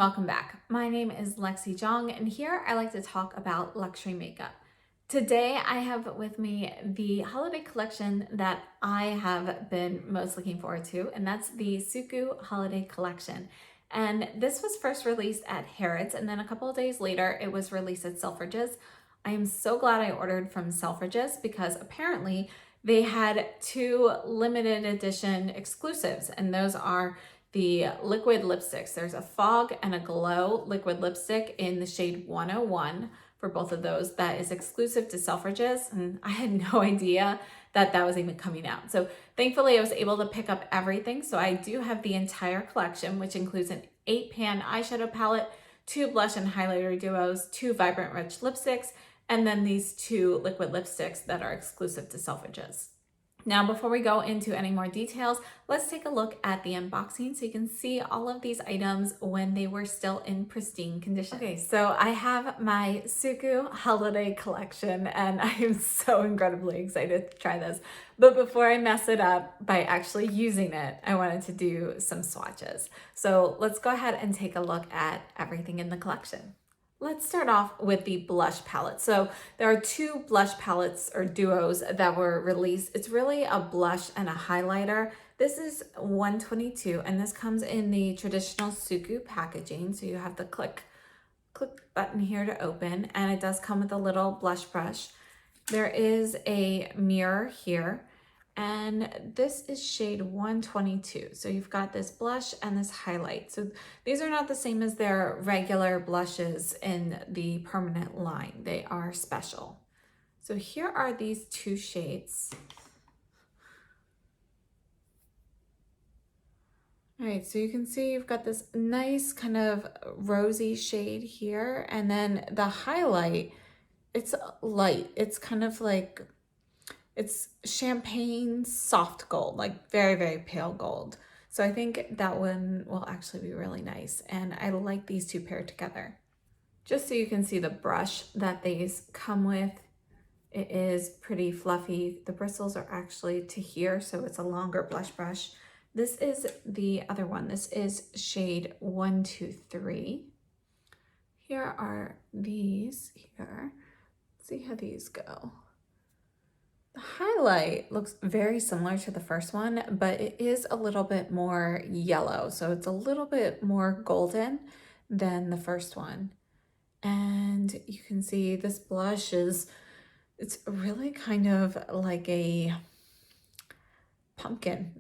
welcome back. My name is Lexi Jong, and here I like to talk about luxury makeup. Today I have with me the holiday collection that I have been most looking forward to, and that's the SUQQU holiday collection. And this was first released at Harrods, and then a couple of days later it was released at Selfridges. I am so glad I ordered from Selfridges because apparently they had two limited edition exclusives, and those are the liquid lipsticks. There's a Fog and a Glow liquid lipstick in the shade 101 for both of those. That is exclusive to Selfridges, and I had no idea that that was even coming out. So thankfully I was able to pick up everything. So I do have the entire collection, which includes an 8-pan eyeshadow palette, 2 blush and highlighter duos, 2 vibrant rich lipsticks, and then these 2 liquid lipsticks that are exclusive to Selfridges. Now, before we go into any more details, let's take a look at the unboxing so you can see all of these items when they were still in pristine condition. Okay, so I have my SUQQU holiday collection and I am so incredibly excited to try this. But before I mess it up by actually using it, I wanted to do some swatches. So let's go ahead and take a look at everything in the collection. Let's start off with the blush palette. So there are 2 blush palettes or duos that were released. It's really a blush and a highlighter. This is 122 and this comes in the traditional SUQQU packaging. So you have the click button here to open, and it does come with a little blush brush. There is a mirror here, and this is shade 122. So you've got this blush and this highlight. So these are not the same as their regular blushes in the permanent line. They are special. So here are these 2 shades. All right, so you can see you've got this nice kind of rosy shade here, and then the highlight, it's light. It's kind of like, it's champagne soft gold, like very, very pale gold. So I think that one will actually be really nice. And I like these 2 paired together. Just so you can see the brush that these come with, it is pretty fluffy. The bristles are actually to here, so it's a longer blush brush. This is the other one. This is shade 123. Here are these here. Let's see how these go. The highlight looks very similar to the first one, but it is a little bit more yellow. So it's a little bit more golden than the first one. And you can see this blush it's really kind of like a pumpkin.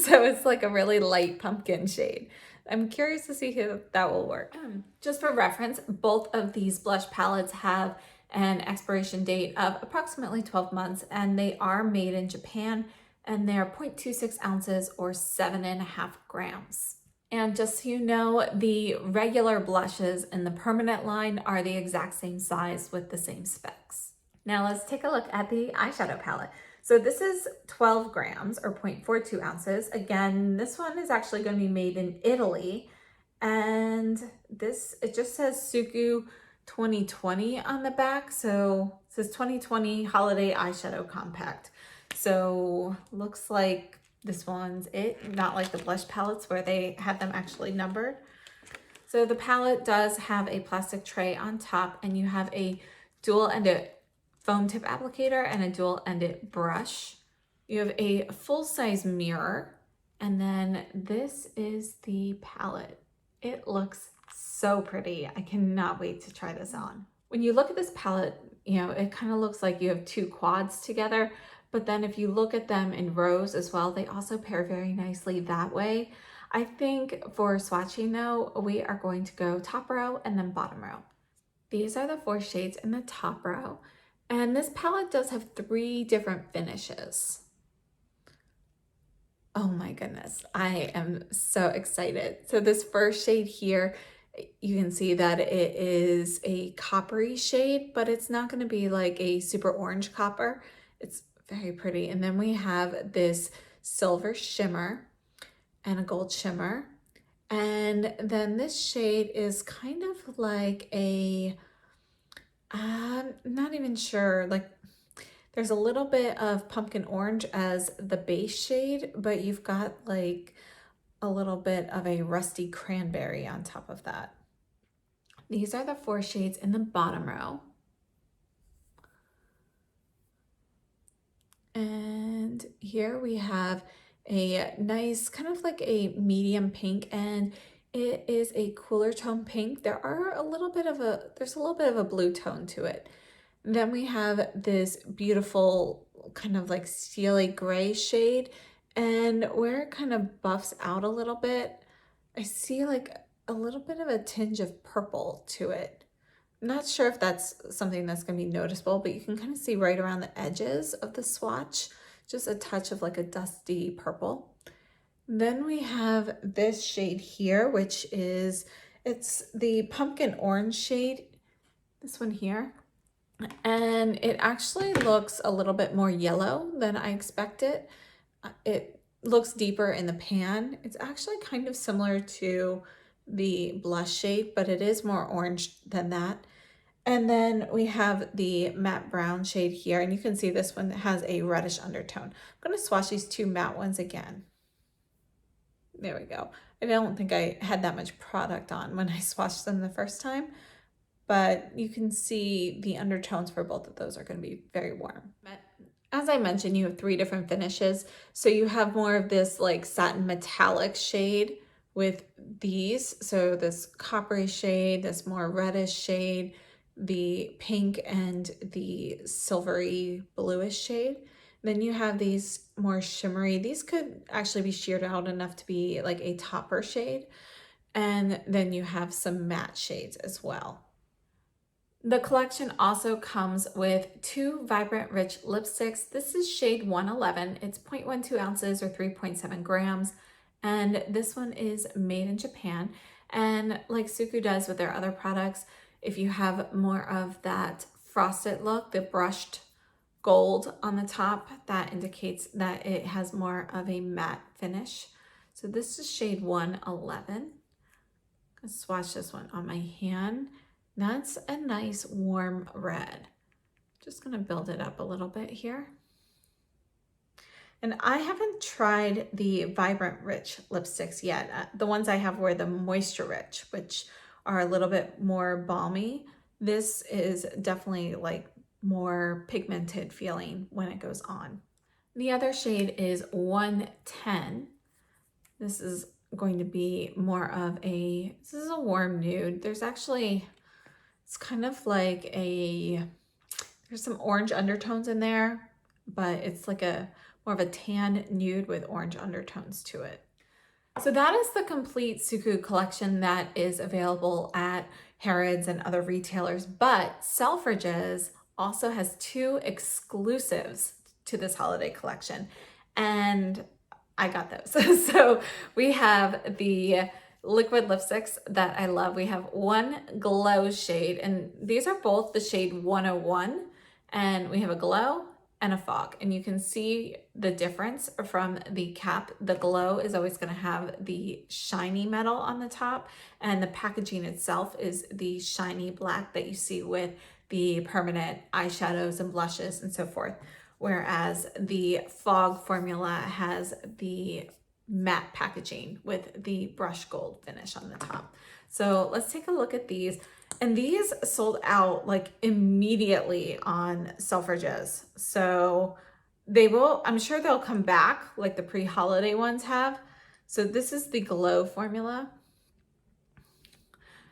So it's like a really light pumpkin shade. I'm curious to see how that will work. Just for reference, both of these blush palettes have an expiration date of approximately 12 months, and they are made in Japan, and they're 0.26 ounces or 7.5 grams. And just so you know, the regular blushes in the permanent line are the exact same size with the same specs. Now let's take a look at the eyeshadow palette. So this is 12 grams or 0.42 ounces. Again, this one is actually going to be made in Italy, and it just says SUQQU 2020 on the back. So it says 2020 holiday eyeshadow compact. So looks like this one's it, not like the blush palettes where they have them actually numbered. So the palette does have a plastic tray on top, and you have a dual-ended foam tip applicator and a dual-ended brush. You have a full-size mirror, and then this is the palette. It looks so pretty. I cannot wait to try this on. When you look at this palette, you know, it kind of looks like you have 2 quads together, but then if you look at them in rows as well, they also pair very nicely that way. I think for swatching though, we are going to go top row and then bottom row. These are the 4 shades in the top row, and this palette does have 3 different finishes. Oh my goodness, I am so excited. So this first shade here, you can see that it is a coppery shade, but it's not going to be like a super orange copper. It's very pretty. And then we have this silver shimmer and a gold shimmer. And then this shade is kind of like I'm not even sure, like there's a little bit of pumpkin orange as the base shade, but you've got like a little bit of a rusty cranberry on top of that. These are the 4 shades in the bottom row. And here we have a nice kind of like a medium pink, and it is a cooler tone pink. There's a little bit of a blue tone to it. Then we have this beautiful kind of like steely gray shade, and where it kind of buffs out a little bit, I see like a little bit of a tinge of purple to it. Not sure if that's something that's going to be noticeable, but you can kind of see right around the edges of the swatch, just a touch of like a dusty purple. Then we have this shade here, which is, it's the pumpkin orange shade, this one here. And it actually looks a little bit more yellow than I expected. It looks deeper in the pan. It's actually kind of similar to the blush shade, but it is more orange than that. And then we have the matte brown shade here, and you can see this one has a reddish undertone. I'm going to swatch these 2 matte ones again. There we go. I don't think I had that much product on when I swatched them the first time, but you can see the undertones for both of those are going to be very warm. As I mentioned, you have 3 different finishes. So you have more of this like satin metallic shade with these. So this coppery shade, this more reddish shade, the pink and the silvery bluish shade. Then you have these more shimmery. These could actually be sheared out enough to be like a topper shade. And then you have some matte shades as well. The collection also comes with 2 Vibrant Rich lipsticks. This is shade 111. It's 0.12 ounces or 3.7 grams. And this one is made in Japan. And like SUQQU does with their other products, if you have more of that frosted look, the brushed gold on the top, that indicates that it has more of a matte finish. So this is shade 111. I'll swatch this one on my hand. That's a nice warm red. Just gonna build it up a little bit here. And I haven't tried the Vibrant Rich lipsticks yet. The ones I have were the Moisture Rich, which are a little bit more balmy. This is definitely like more pigmented feeling when it goes on. The other shade is 110. This is going to be more of a, this is a warm nude. There's actually, it's kind of like there's some orange undertones in there, but it's like more of a tan nude with orange undertones to it. So that is the complete SUQQU collection that is available at Harrods and other retailers, but Selfridges also has 2 exclusives to this holiday collection, and I got those. So we have the liquid lipsticks that I love. We have one glow shade, and these are both the shade 101, and we have a glow and a fog, and you can see the difference from the cap. The glow is always going to have the shiny metal on the top, and the packaging itself is the shiny black that you see with the permanent eyeshadows and blushes and so forth, whereas the fog formula has the matte packaging with the brush gold finish on the top. So let's take a look at these. And these sold out like immediately on Selfridges. So they will, I'm sure they'll come back like the pre-holiday ones have. So this is the glow formula.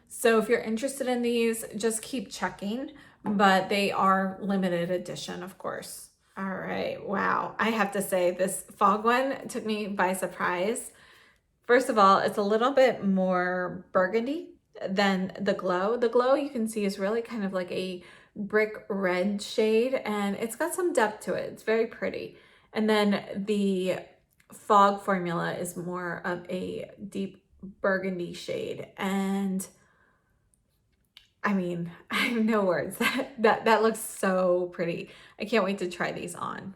So if you're interested in these, just keep checking, but they are limited edition, of course. All right, wow. I have to say this fog one took me by surprise. First of all, it's a little bit more burgundy than the glow. The glow you can see is really kind of like a brick red shade, and it's got some depth to it. It's very pretty. And then the fog formula is more of a deep burgundy shade. And I mean, I have no words. That looks so pretty. I can't wait to try these on.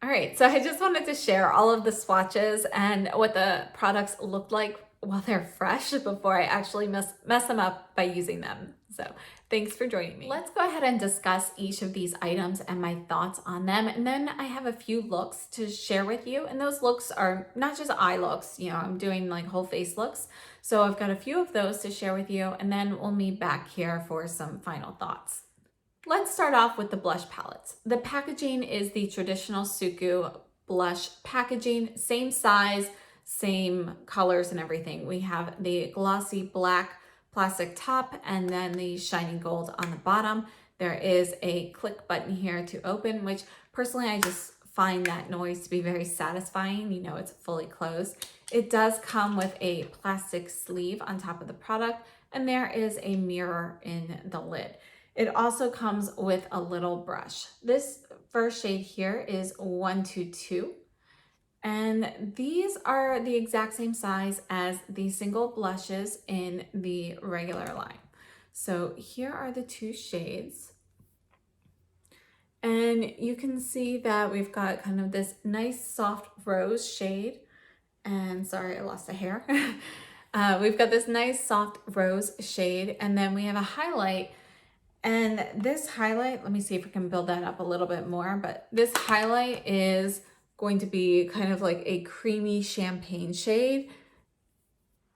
All right, so I just wanted to share all of the swatches and what the products look like while they're fresh before I actually mess them up by using them. So thanks for joining me. Let's go ahead and discuss each of these items and my thoughts on them. And then I have a few looks to share with you. And those looks are not just eye looks, you know, I'm doing like whole face looks. So I've got a few of those to share with you, and then we'll meet back here for some final thoughts. Let's start off with the blush palettes. The packaging is the traditional SUQQU blush packaging, same size, same colors and everything. We have the glossy black plastic top and then the shiny gold on the bottom. There is a click button here to open, which personally I just find that noise to be very satisfying. You know, it's fully closed. It does come with a plastic sleeve on top of the product, and there is a mirror in the lid. It also comes with a little brush. This first shade here is 122. And these are the exact same size as the single blushes in the regular line. So here are the two shades. And you can see that we've got kind of this nice soft rose shade. And sorry, I lost a hair. We've got this nice soft rose shade. And then we have a highlight. And this highlight, let me see if I can build that up a little bit more. But this highlight is going to be kind of like a creamy champagne shade,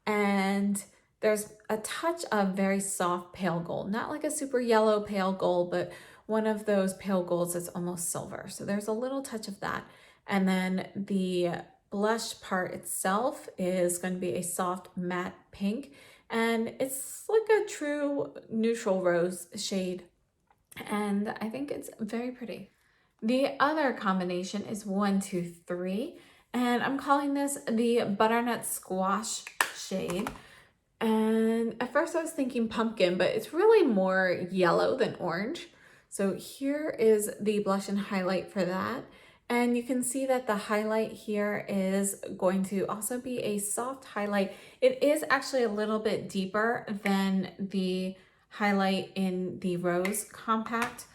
and there's a touch of very soft pale gold, not like a super yellow pale gold, but one of those pale golds that's almost silver. So there's a little touch of that. And then the blush part itself is going to be a soft matte pink, and it's like a true neutral rose shade, and I think it's very pretty. The other combination is 123, and I'm calling this the Butternut Squash shade. And at first I was thinking pumpkin, but it's really more yellow than orange. So here is the blush and highlight for that. And you can see that the highlight here is going to also be a soft highlight. It is actually a little bit deeper than the highlight in the Rose Compact.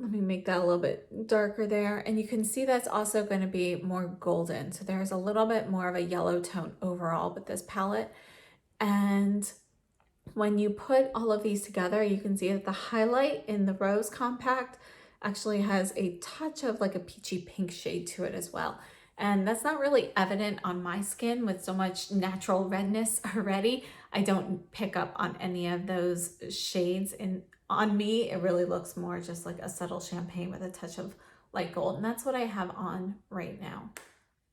Let me make that a little bit darker there. And you can see that's also going to be more golden. So there's a little bit more of a yellow tone overall with this palette. And when you put all of these together, you can see that the highlight in the Rose Compact actually has a touch of like a peachy pink shade to it as well. And that's not really evident on my skin with so much natural redness already. I don't pick up on any of those shades on me. It really looks more just like a subtle champagne with a touch of light gold. And that's what I have on right now.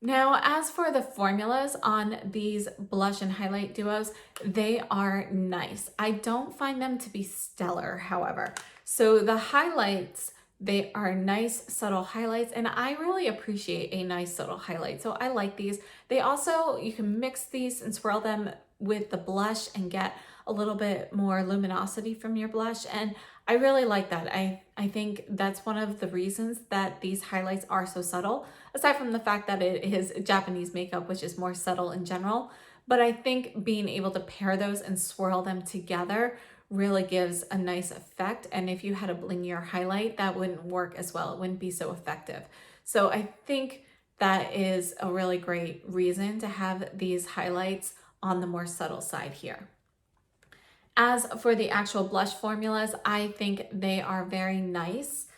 Now, as for the formulas on these blush and highlight duos, they are nice. I don't find them to be stellar, however. So the highlights, they are nice, subtle highlights, and I really appreciate a nice, subtle highlight. So I like these. They also, you can mix these and swirl them with the blush and get a little bit more luminosity from your blush, and I really like that. I think that's one of the reasons that these highlights are so subtle, aside from the fact that it is Japanese makeup, which is more subtle in general. But I think being able to pair those and swirl them together really gives a nice effect. And if you had a blingier highlight, that wouldn't work as well. It wouldn't be so effective. So I think that is a really great reason to have these highlights on the more subtle side here. As for the actual blush formulas, I think they are very nice,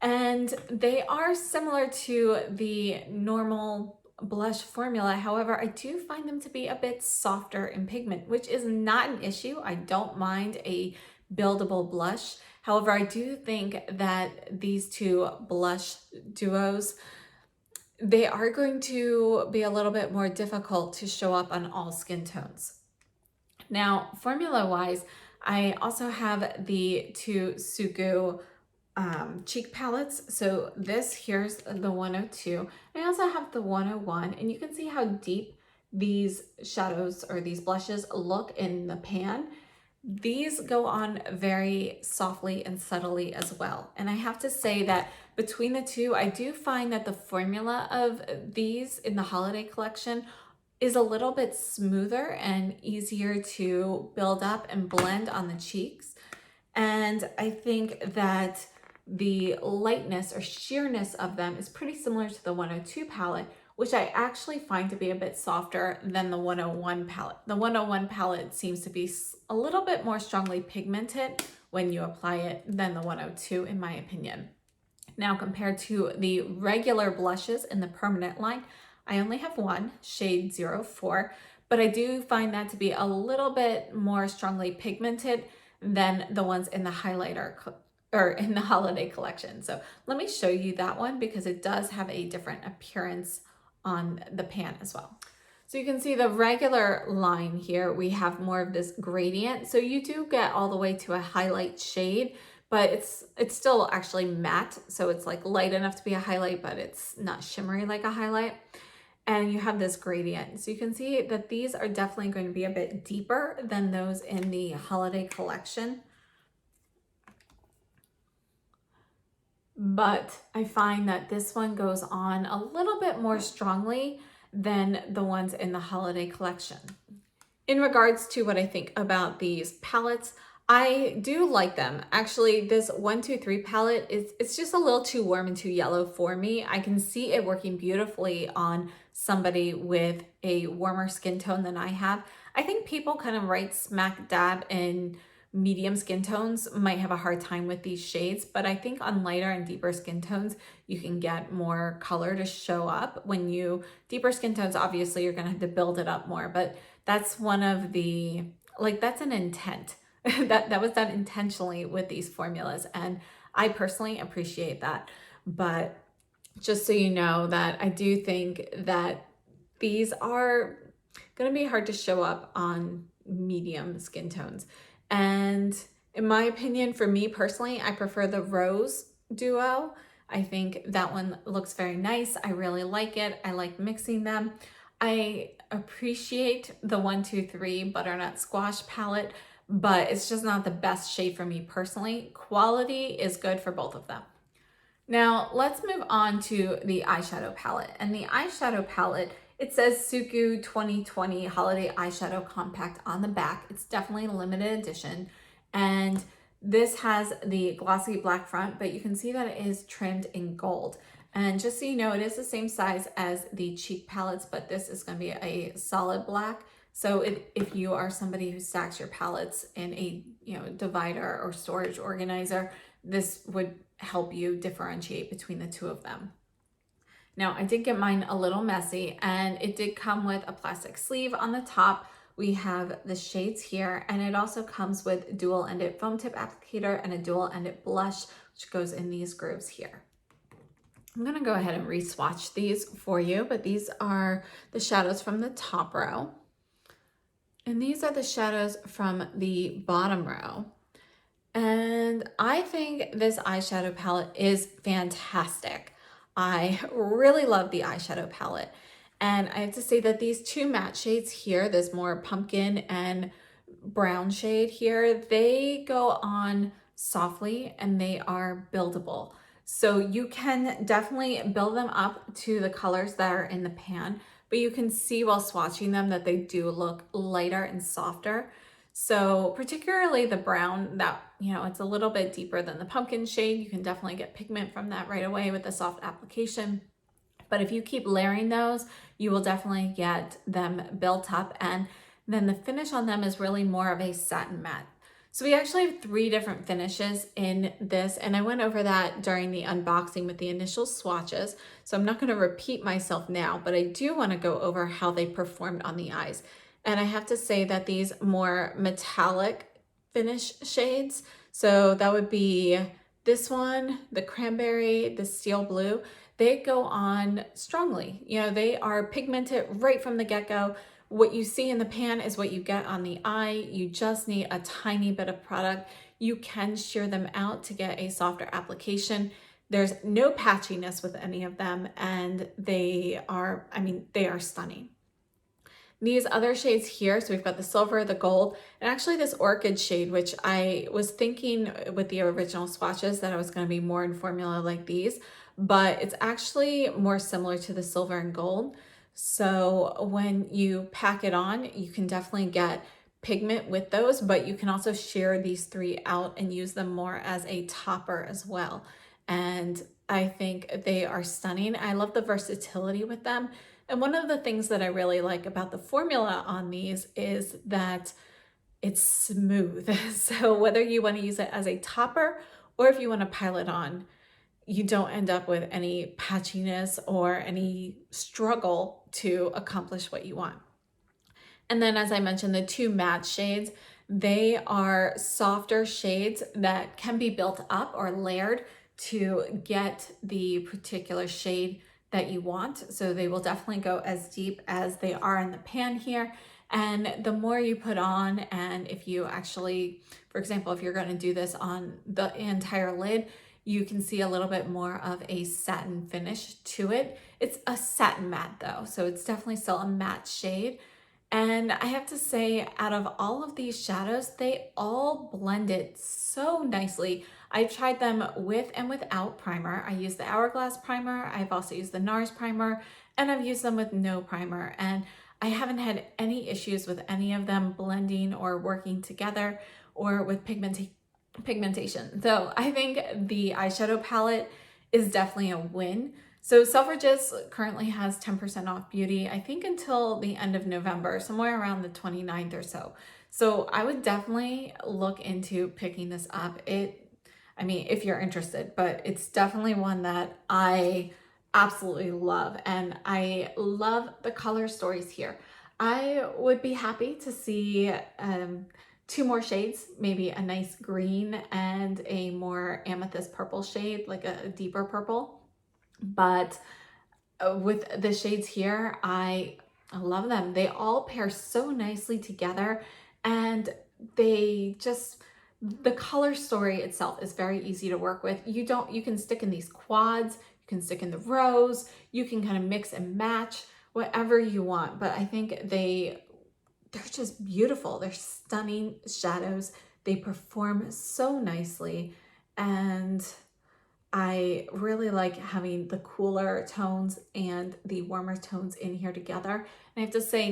and they are similar to the normal blush formula. However, I do find them to be a bit softer in pigment, which is not an issue. I don't mind a buildable blush. However, I do think that these two blush duos, they are going to be a little bit more difficult to show up on all skin tones. Now, formula-wise, I also have the two SUQQU cheek palettes. So this here's the 102. I also have the 101, and you can see how deep these shadows or these blushes look in the pan. These go on very softly and subtly as well. And I have to say that between the two, I do find that the formula of these in the holiday collection is a little bit smoother and easier to build up and blend on the cheeks. And I think that the lightness or sheerness of them is pretty similar to the 102 palette, which I actually find to be a bit softer than the 101 palette. The 101 palette seems to be a little bit more strongly pigmented when you apply it than the 102 in my opinion. Now compared to the regular blushes in the permanent line, I only have one, shade 04, but I do find that to be a little bit more strongly pigmented than the ones in the highlighter or in the holiday collection. So let me show you that one because it does have a different appearance on the pan as well. So you can see the regular line here, we have more of this gradient. So you do get all the way to a highlight shade, but it's still actually matte. So it's like light enough to be a highlight, but it's not shimmery like a highlight. And you have this gradient. So you can see that these are definitely going to be a bit deeper than those in the holiday collection. But I find that this one goes on a little bit more strongly than the ones in the holiday collection. In regards to what I think about these palettes, I do like them. Actually, this 123 palette it's just a little too warm and too yellow for me. I can see it working beautifully on somebody with a warmer skin tone than I have. I think people kind of right smack dab in medium skin tones might have a hard time with these shades, but I think on lighter and deeper skin tones, you can get more color to show up. When you, deeper skin tones, obviously you're gonna have to build it up more, but that's one of the, like that's an intent. that was done intentionally with these formulas, and I personally appreciate that. But just so you know that I do think that these are gonna be hard to show up on medium skin tones. And in my opinion, for me personally, I prefer the Rose duo. I think that one looks very nice. I really like it. I like mixing them. I appreciate the 123 Butternut Squash palette, but it's just not the best shade for me personally. Quality is good for both of them. Now let's move on to the eyeshadow palette. And the eyeshadow palette, it says SUQQU 2020 Holiday Eyeshadow Compact on the back. It's definitely a limited edition. And this has the glossy black front, but you can see that it is trimmed in gold. And just so you know, it is the same size as the cheek palettes, but this is going to be a solid black. So if you are somebody who stacks your palettes in a divider or storage organizer, this would help you differentiate between the two of them. Now, I did get mine a little messy, and it did come with a plastic sleeve on the top. We have the shades here, and it also comes with dual-ended foam tip applicator and a dual-ended blush, which goes in these grooves here. I'm gonna go ahead and re-swatch these for you, but these are the shadows from the top row. And these are the shadows from the bottom row. And I think this eyeshadow palette is fantastic. I really love the eyeshadow palette. And I have to say that these two matte shades here, this more pumpkin and brown shade here, they go on softly and they are buildable. So you can definitely build them up to the colors that are in the pan, but you can see while swatching them that they do look lighter and softer. So particularly the brown, that, it's a little bit deeper than the pumpkin shade. You can definitely get pigment from that right away with the soft application. But if you keep layering those, you will definitely get them built up. And then the finish on them is really more of a satin matte. So we actually have 3 different finishes in this, and I went over that during the unboxing with the initial swatches. So I'm not going to repeat myself now, but I do want to go over how they performed on the eyes. And I have to say that these more metallic finish shades, so that would be this one, the cranberry, the steel blue, they go on strongly. They are pigmented right from the get-go. What you see in the pan is what you get on the eye. You just need a tiny bit of product. You can shear them out to get a softer application. There's no patchiness with any of them, and they are stunning. These other shades here, so we've got the silver, the gold, and actually this orchid shade, which I was thinking with the original swatches that I was going to be more in formula like these, but it's actually more similar to the silver and gold. So when you pack it on, you can definitely get pigment with those, but you can also shear these 3 out and use them more as a topper as well. and I think they are stunning. I love the versatility with them. And one of the things that I really like about the formula on these is that it's smooth. So whether you want to use it as a topper or if you want to pile it on, you don't end up with any patchiness or any struggle to accomplish what you want. And then, as I mentioned, the two matte shades, they are softer shades that can be built up or layered to get the particular shade that you want. So they will definitely go as deep as they are in the pan here. And the more you put on, and if you actually, for example, if you're going to do this on the entire lid, you can see a little bit more of a satin finish to it. It's a satin matte though, so it's definitely still a matte shade. And I have to say, out of all of these shadows, they all blended so nicely. I've tried them with and without primer. I use the Hourglass primer. I've also used the NARS primer, and I've used them with no primer. And I haven't had any issues with any of them blending or working together or with pigmentation. So I think the eyeshadow palette is definitely a win. So Selfridges currently has 10% off beauty, I think until the end of November, somewhere around the 29th or so. So I would definitely look into picking this up. I mean, if you're interested, but it's definitely one that I absolutely love. And I love the color stories here. I would be happy to see two more shades, maybe a nice green and a more amethyst purple shade, like a deeper purple. But with the shades here, I love them. They all pair so nicely together, and they just, the color story itself is very easy to work with. You can stick in these quads, you can stick in the rows, you can kind of mix and match whatever you want. But I think they're just beautiful. They're stunning shadows. They perform so nicely, and I really like having the cooler tones and the warmer tones in here together. And I have to say,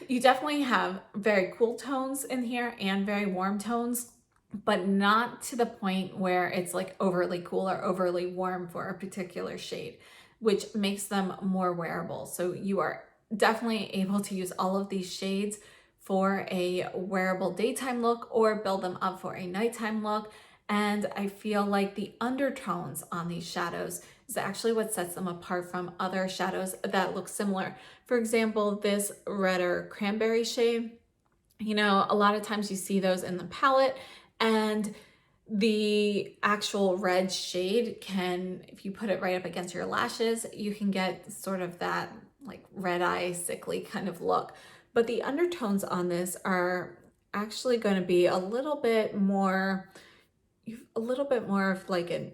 you definitely have very cool tones in here and very warm tones, but not to the point where it's like overly cool or overly warm for a particular shade, which makes them more wearable. So you are definitely able to use all of these shades for a wearable daytime look or build them up for a nighttime look. And I feel like the undertones on these shadows is actually what sets them apart from other shadows that look similar. For example, this redder cranberry shade, you know, a lot of times you see those in the palette, and the actual red shade can, if you put it right up against your lashes, you can get sort of that like red eye, sickly kind of look. But the undertones on this are actually going to be a little bit more of like an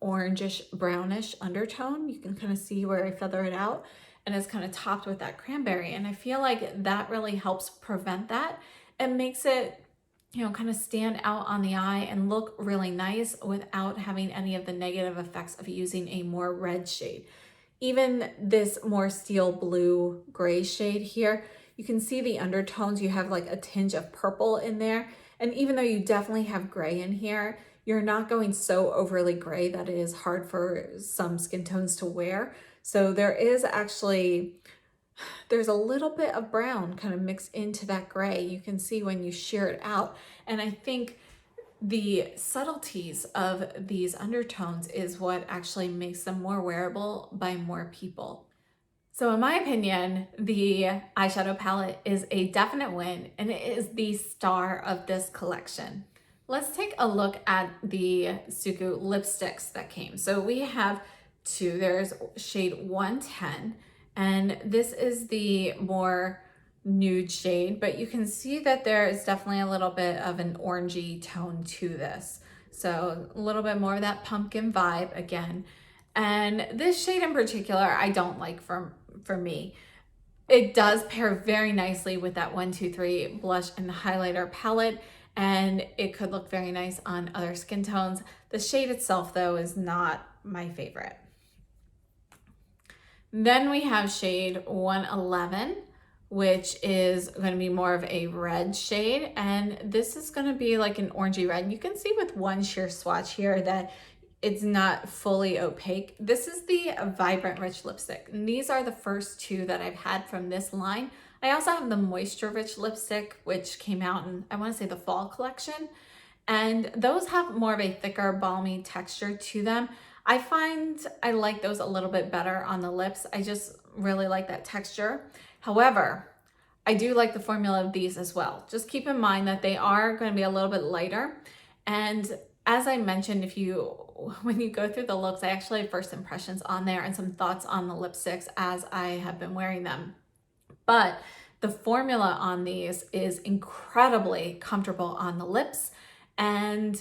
orangish brownish undertone. You can kind of see where I feather it out, and it's kind of topped with that cranberry. And I feel like that really helps prevent that and makes it, you know, kind of stand out on the eye and look really nice without having any of the negative effects of using a more red shade. Even this more steel blue gray shade here, you can see the undertones. You have like a tinge of purple in there. And even though you definitely have gray in here, you're not going so overly gray that it is hard for some skin tones to wear. So there's a little bit of brown kind of mixed into that gray. You can see when you shear it out. And I think the subtleties of these undertones is what actually makes them more wearable by more people. So in my opinion, the eyeshadow palette is a definite win, and it is the star of this collection. Let's take a look at the SUQQU lipsticks that came. So we have two. There's shade 110, and this is the more nude shade, but you can see that there is definitely a little bit of an orangey tone to this. So a little bit more of that pumpkin vibe again. And this shade in particular, I don't like for me. It does pair very nicely with that 123 blush and highlighter palette, and it could look very nice on other skin tones. The shade itself, though, is not my favorite. Then we have shade 111, which is going to be more of a red shade. And this is going to be like an orangey red. You can see with one sheer swatch here that it's not fully opaque. This is the Vibrant Rich lipstick. And these are the first two that I've had from this line. I also have the Moisture Rich lipstick, which came out in, I want to say, the fall collection. And those have more of a thicker, balmy texture to them. I find I like those a little bit better on the lips. I just really like that texture. However, I do like the formula of these as well. Just keep in mind that they are going to be a little bit lighter. And as I mentioned, when you go through the looks, I actually have first impressions on there and some thoughts on the lipsticks as I have been wearing them. But the formula on these is incredibly comfortable on the lips. And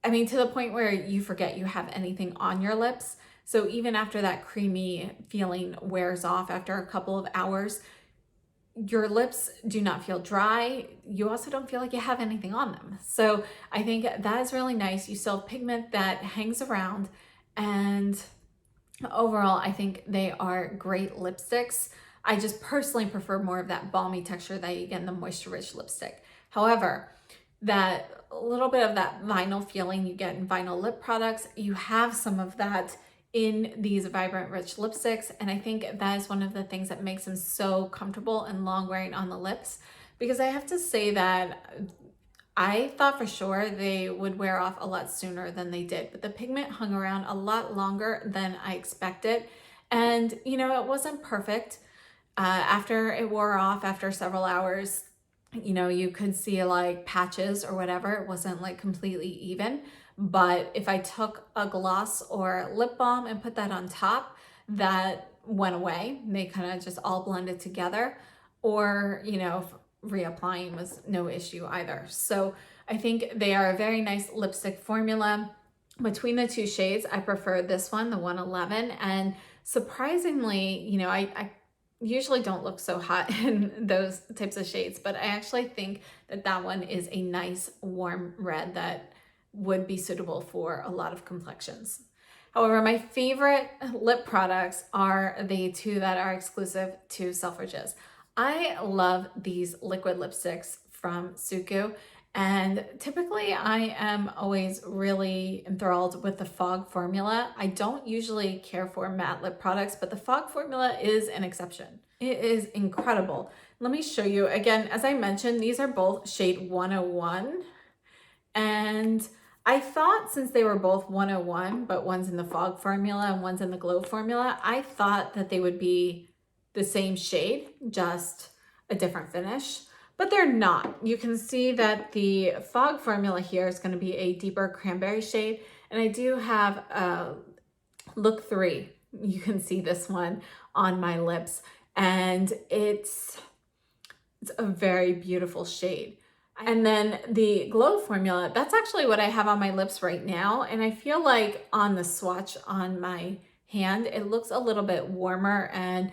I mean, to the point where you forget you have anything on your lips. So even after that creamy feeling wears off after a couple of hours, your lips do not feel dry. You also don't feel like you have anything on them. So I think that is really nice. You still have pigment that hangs around, and overall, I think they are great lipsticks. I just personally prefer more of that balmy texture that you get in the Moisture Rich lipstick. However, that little bit of that vinyl feeling you get in vinyl lip products, you have some of that in these Vibrant Rich lipsticks. And I think that is one of the things that makes them so comfortable and long wearing on the lips. Because I have to say that I thought for sure they would wear off a lot sooner than they did, but the pigment hung around a lot longer than I expected. And you know, it wasn't perfect. After it wore off, after several hours, you know, you could see like patches or whatever. It wasn't like completely even. But if I took a gloss or lip balm and put that on top, that went away. They kind of just all blended together. Or, you know, reapplying was no issue either. So I think they are a very nice lipstick formula. Between the two shades, I prefer this one, the 111. And surprisingly, you know, I usually don't look so hot in those types of shades, but I actually think that that one is a nice warm red that would be suitable for a lot of complexions. However, my favorite lip products are the two that are exclusive to Selfridges. I love these liquid lipsticks from SUQQU, and typically I am always really enthralled with the Fog formula. I don't usually care for matte lip products, but the Fog formula is an exception. It is incredible. Let me show you again. As I mentioned, these are both shade 101, and I thought since they were both 101, but one's in the Fog formula and one's in the Glow formula, I thought that they would be the same shade, just a different finish, but they're not. You can see that the Fog formula here is going to be a deeper cranberry shade, and I do have Look 3. You can see this one on my lips, and it's a very beautiful shade. And then the Glow formula, that's actually what I have on my lips right now, and I feel like on the swatch on my hand, it looks a little bit warmer and,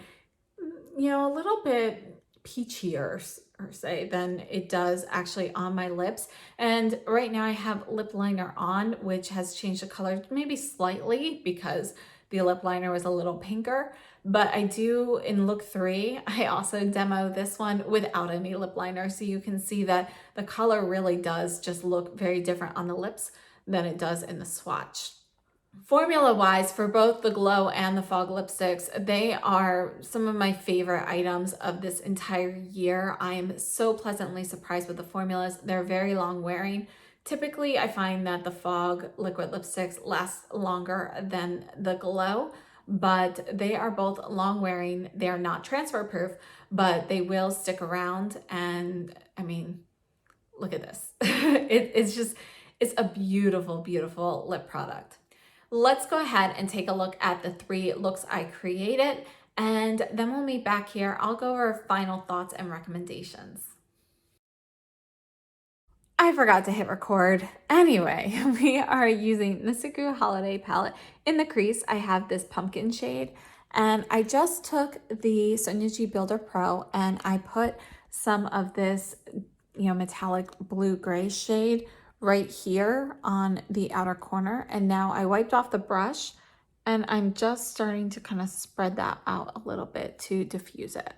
you know, a little bit peachier or say than it does actually on my lips. And right now I have lip liner on, which has changed the color maybe slightly because the lip liner was a little pinker. But I do, in Look 3, I also demo this one without any lip liner. So you can see that the color really does just look very different on the lips than it does in the swatch. Formula-wise, for both the Glow and the Fog lipsticks, they are some of my favorite items of this entire year. I am so pleasantly surprised with the formulas. They're very long wearing. Typically, I find that the Fog liquid lipsticks last longer than the Glow, but they are both long wearing. They are not transfer proof, but they will stick around. And I mean, look at this. It's a beautiful, beautiful lip product. Let's go ahead and take a look at the 3 looks I created, and then we'll meet back here. I'll go over final thoughts and recommendations. I forgot to hit record. Anyway, we are using the SUQQU Holiday Palette. In the crease, I have this pumpkin shade, and I just took the Sonia G Builder Pro and I put some of this, you know, metallic blue-gray shade right here on the outer corner. And now I wiped off the brush and I'm just starting to kind of spread that out a little bit to diffuse it.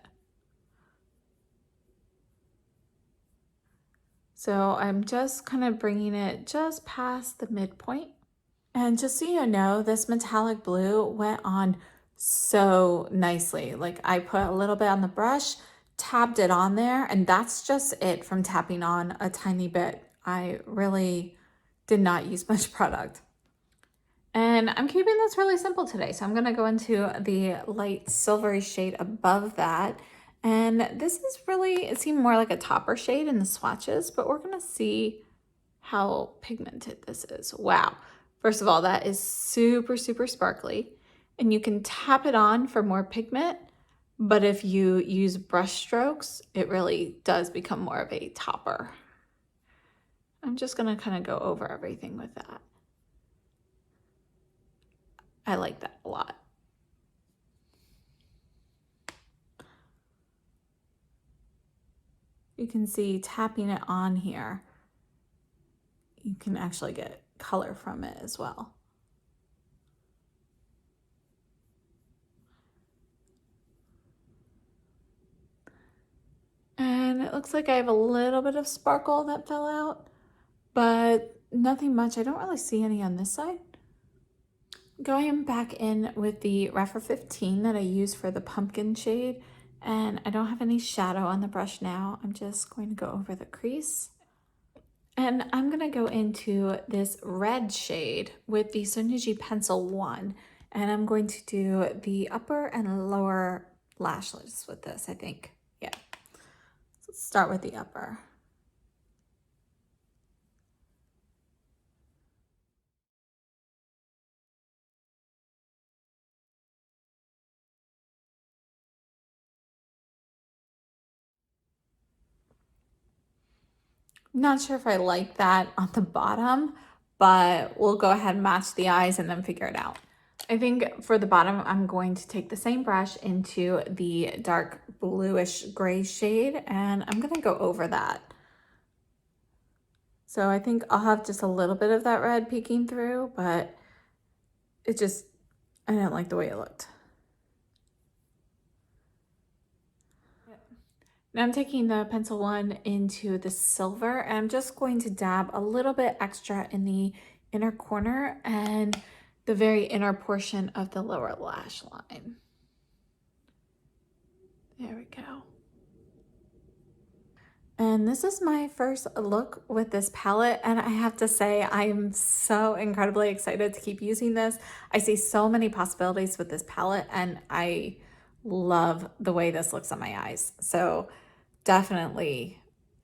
So I'm just kind of bringing it just past the midpoint. And just so you know, this metallic blue went on so nicely. Like I put a little bit on the brush, tapped it on there, and that's just it from tapping on a tiny bit. I really did not use much product. And I'm keeping this really simple today. So I'm gonna go into the light silvery shade above that. And this is really, it seemed more like a topper shade in the swatches, but we're gonna see how pigmented this is. Wow. First of all, that is super, super sparkly. And you can tap it on for more pigment, but if you use brush strokes, it really does become more of a topper. I'm just gonna kind of go over everything with that. I like that a lot. You can see tapping it on here, you can actually get color from it as well. And it looks like I have a little bit of sparkle that fell out, but nothing much. I don't really see any on this side. Going back in with the Rephr 15 that I used for the pumpkin shade, and I don't have any shadow on the brush now. I'm just going to go over the crease. And I'm going to go into this red shade with the Sunji Pencil 1, and I'm going to do the upper and lower lashes with this, I think. Yeah. So let's start with the upper. Not sure if I like that on the bottom, but we'll go ahead and match the eyes and then figure it out. I think for the bottom, I'm going to take the same brush into the dark bluish gray shade, and I'm gonna go over that. So I think I'll have just a little bit of that red peeking through, but it just, I didn't like the way it looked. Now I'm taking the pencil 1 into the silver, and I'm just going to dab a little bit extra in the inner corner and the very inner portion of the lower lash line. There we go. And this is my first look with this palette, and I have to say I am so incredibly excited to keep using this. I see so many possibilities with this palette, and I love the way this looks on my eyes. So definitely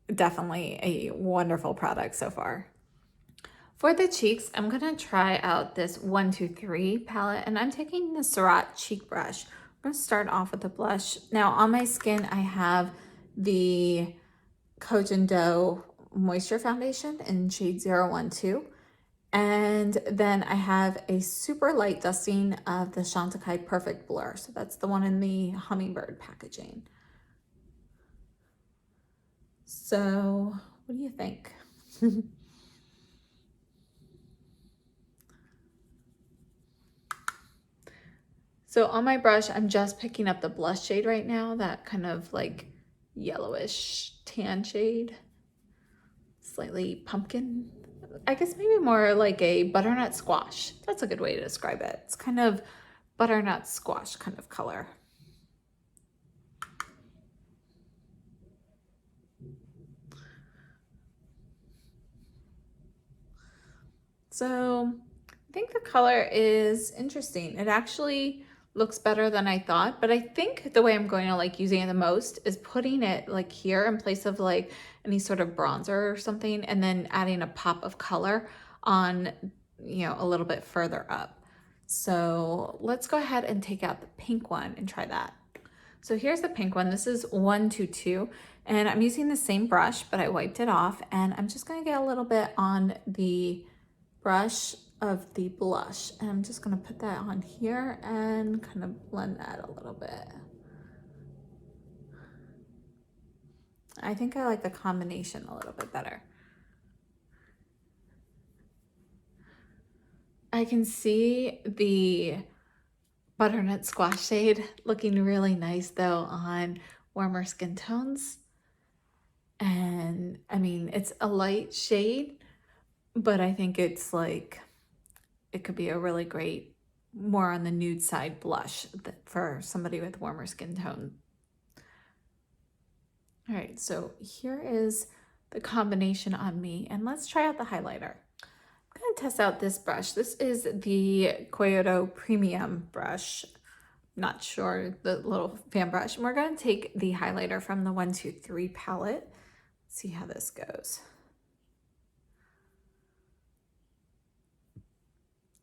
a wonderful product so far. For the cheeks, I'm gonna try out this 123 palette, and I'm taking the Surratt cheek brush. I'm gonna start off with the blush. Now on my skin, I have the Dough Moisture Foundation in shade 012. And then I have a super light dusting of the Chantecaille Perfect Blur. So that's the one in the hummingbird packaging. So what do you think? So on my brush, I'm just picking up the blush shade right now, that kind of like yellowish tan shade, slightly pumpkin. I guess maybe more like a butternut squash. That's a good way to describe it. It's kind of butternut squash kind of color. So I think the color is interesting. It actually looks better than I thought, but I think the way I'm going to like using it the most is putting it like here in place of like any sort of bronzer or something, and then adding a pop of color on, you know, a little bit further up. So let's go ahead and take out the pink one and try that. So here's the pink one. This is 122, and I'm using the same brush, but I wiped it off, and I'm just gonna get a little bit on the brush of the blush, and I'm just gonna put that on here and kind of blend that a little bit. I think I like the combination a little bit better. I can see the butternut squash shade looking really nice though on warmer skin tones. And I mean, it's a light shade, but I think it's like, it could be a really great, more on the nude side blush for somebody with warmer skin tone. All right, so here is the combination on me, and let's try out the highlighter. I'm gonna test out this brush. This is the Kyoto Premium brush. Not sure, the little fan brush. And we're gonna take the highlighter from the 123 palette. See how this goes.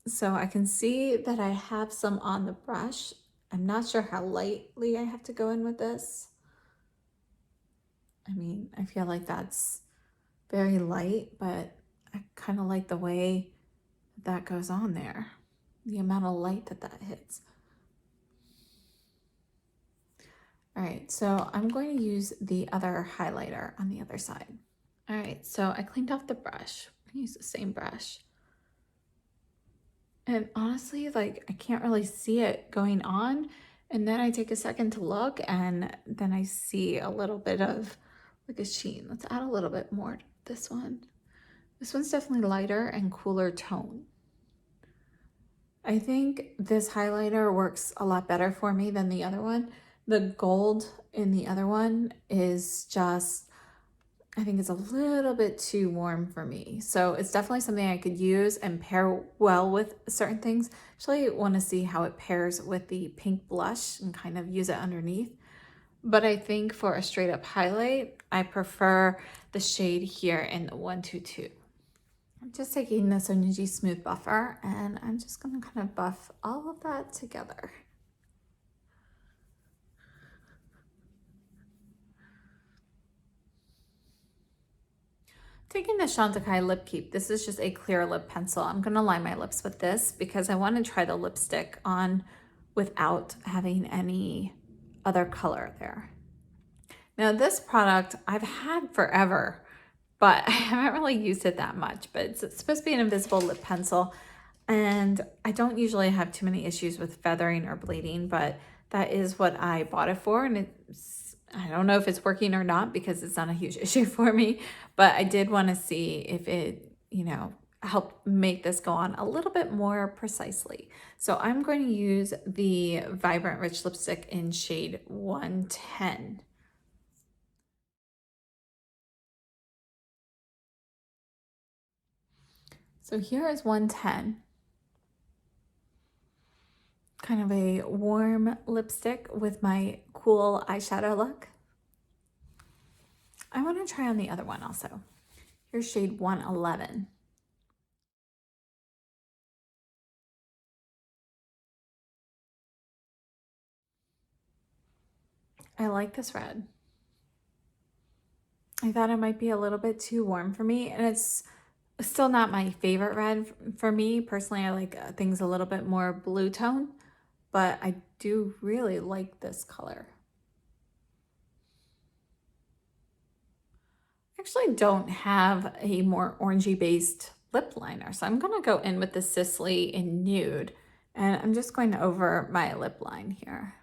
So I can see that I have some on the brush. I'm not sure how lightly I have to go in with this. I mean, I feel like that's very light, but I kind of like the way that goes on there, the amount of light that that hits. All right, so I'm going to use the other highlighter on the other side. All right, so I cleaned off the brush. I'm gonna use the same brush. And honestly, like, I can't really see it going on. And then I take a second to look, and then I see a little bit of like a sheen. Let's add a little bit more to this one. This one's definitely lighter and cooler tone. I think this highlighter works a lot better for me than the other one. The gold in the other one is just, I think it's a little bit too warm for me. So it's definitely something I could use and pair well with certain things. Actually, I want to see how it pairs with the pink blush and kind of use it underneath. But I think for a straight up highlight, I prefer the shade here in the 122. I'm just taking the Givenchy Smooth Buffer, and I'm just going to kind of buff all of that together. Taking the Chantecaille Lip Keep, this is just a clear lip pencil. I'm going to line my lips with this because I want to try the lipstick on without having any other color there. Now this product I've had forever, but I haven't really used it that much, but it's supposed to be an invisible lip pencil, and I don't usually have too many issues with feathering or bleeding, but that is what I bought it for, and I don't know if it's working or not because it's not a huge issue for me, but I did want to see if it, helped make this go on a little bit more precisely. So I'm going to use the Vibrant Rich Lipstick in shade 110. So here is 110. Kind of a warm lipstick with my cool eyeshadow look. I want to try on the other one also. Here's shade 111. I like this red. I thought it might be a little bit too warm for me, and it's still not my favorite red for me. Personally, I like things a little bit more blue tone, but I do really like this color. I actually don't have a more orangey based lip liner, so I'm gonna go in with the Sisley in Nude, and I'm just going over my lip line here.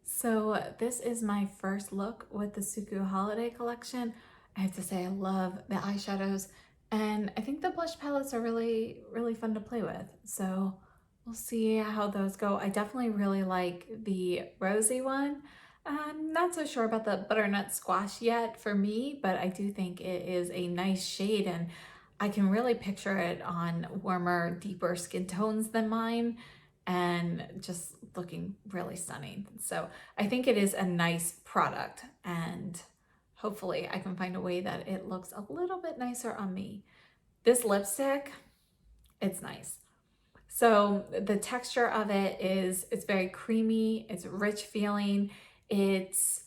So this is my first look with the SUQQU holiday collection. I have to say I love the eyeshadows, and I think the blush palettes are really, really fun to play with. So we'll see how those go. I definitely really like the rosy one. I'm not so sure about the butternut squash yet for me, but I do think it is a nice shade, and I can really picture it on warmer, deeper skin tones than mine, and just looking really stunning. So I think it is a nice product, and hopefully I can find a way that it looks a little bit nicer on me. This lipstick, it's nice. So the texture of it's very creamy, it's rich feeling. It's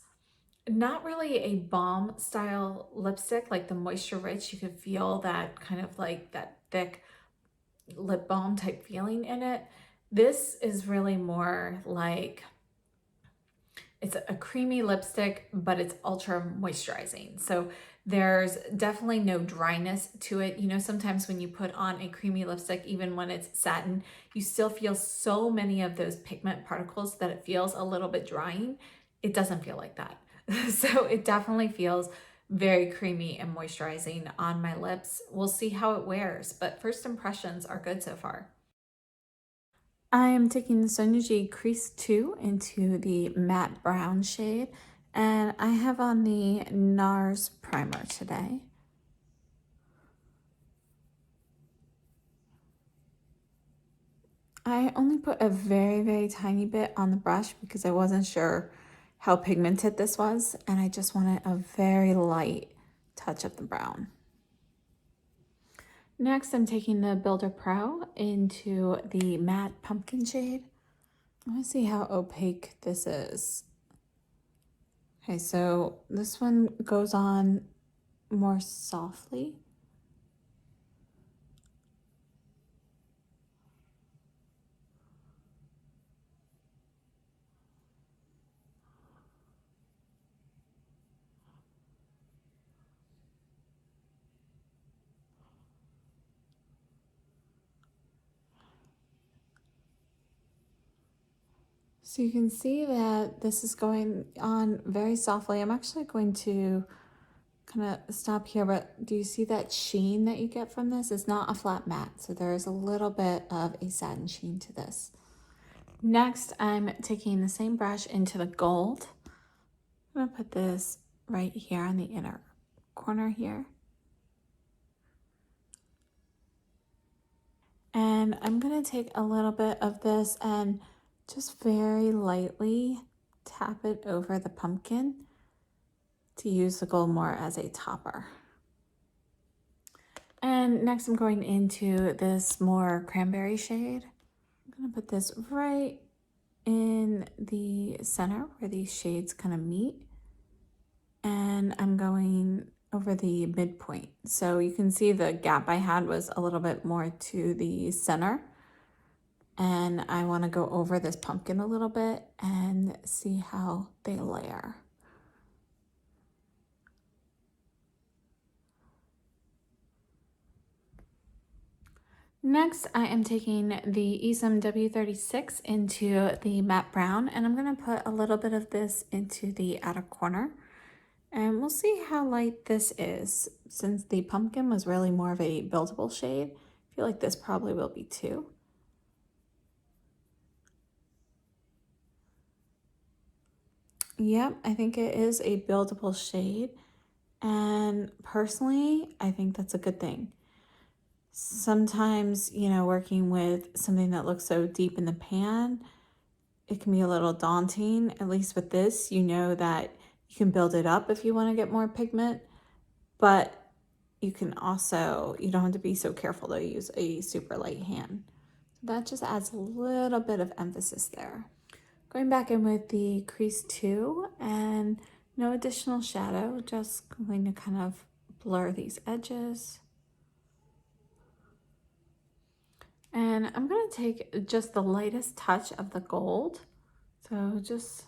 not really a balm style lipstick like the Moisture Rich. You could feel that kind of like that thick lip balm type feeling in it. This is really more like, it's a creamy lipstick, but it's ultra moisturizing. So there's definitely no dryness to it. You know, sometimes when you put on a creamy lipstick, even when it's satin, you still feel so many of those pigment particles that it feels a little bit drying. It doesn't feel like that. So it definitely feels very creamy and moisturizing on my lips. We'll see how it wears, but first impressions are good so far. I am taking the SUQQU Crease 2 into the matte brown shade, and I have on the NARS primer today. I only put a very, very tiny bit on the brush because I wasn't sure how pigmented this was, and I just wanted a very light touch of the brown. Next, I'm taking the Builder Pro into the matte pumpkin shade. I want to see how opaque this is. Okay, so this one goes on more softly. So you can see that this is going on very softly. I'm actually going to kind of stop here, but do you see that sheen that you get from this? It's not a flat matte, so there is a little bit of a satin sheen to this. Next, I'm taking the same brush into the gold. I'm gonna put this right here on the inner corner here. And I'm gonna take a little bit of this and just very lightly tap it over the pumpkin to use the gold more as a topper. And next I'm going into this more cranberry shade. I'm gonna put this right in the center where these shades kind of meet. And I'm going over the midpoint. So you can see the gap I had was a little bit more to the center. And I want to go over this pumpkin a little bit and see how they layer. Next, I am taking the Esom W36 into the matte brown, and I'm going to put a little bit of this into the outer corner. And we'll see how light this is. Since the pumpkin was really more of a buildable shade, I feel like this probably will be too. Yep, I think it is a buildable shade. And personally, I think that's a good thing. Sometimes, you know, working with something that looks so deep in the pan, it can be a little daunting. At least with this, you know that you can build it up if you want to get more pigment, but you can also, you don't have to be so careful to use a super light hand. That just adds a little bit of emphasis there. Going back in with the crease 2 and no additional shadow, just going to kind of blur these edges. And I'm going to take just the lightest touch of the gold. So just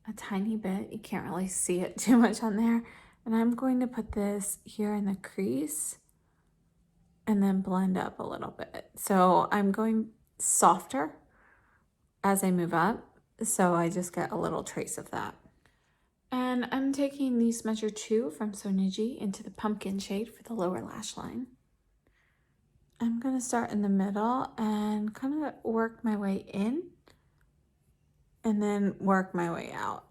a tiny bit. You can't really see it too much on there. And I'm going to put this here in the crease and then blend up a little bit. So I'm going softer as I move up. So I just get a little trace of that. And I'm taking the Smudger 2 from SUQQU into the pumpkin shade for the lower lash line. I'm going to start in the middle and kind of work my way in and then work my way out.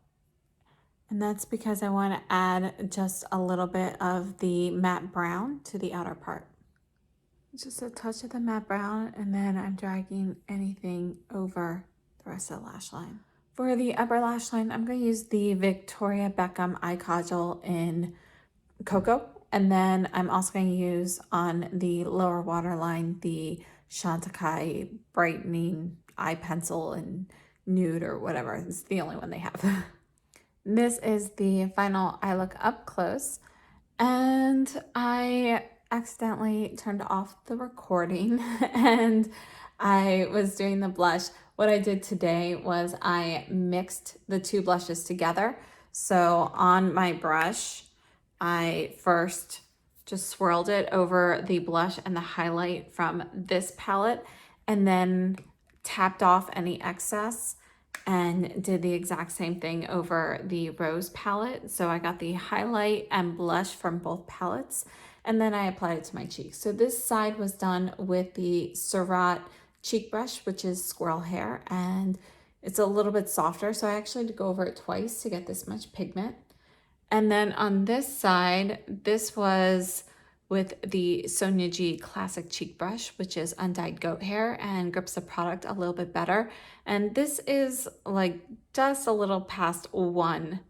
And that's because I want to add just a little bit of the matte brown to the outer part. Just a touch of the matte brown, and then I'm dragging anything over the rest of the lash line. For the upper lash line, I'm going to use the Victoria Beckham Eye Kaujal in Cocoa. And then I'm also going to use on the lower waterline the Chantecaille Brightening Eye Pencil in Nude or whatever. It's the only one they have. This is the final eye look up close. And I accidentally turned off the recording and I was doing the blush. What I did today was I mixed the two blushes together. So on my brush, I first just swirled it over the blush and the highlight from this palette and then tapped off any excess and did the exact same thing over the rose palette. So I got the highlight and blush from both palettes, and then I applied it to my cheeks. So this side was done with the Surratt cheek brush, which is squirrel hair, and it's a little bit softer. So I actually had to go over it twice to get this much pigment. And then on this side, this was with the Sonia G Classic Cheek Brush, which is undyed goat hair and grips the product a little bit better. And this is like just a little past one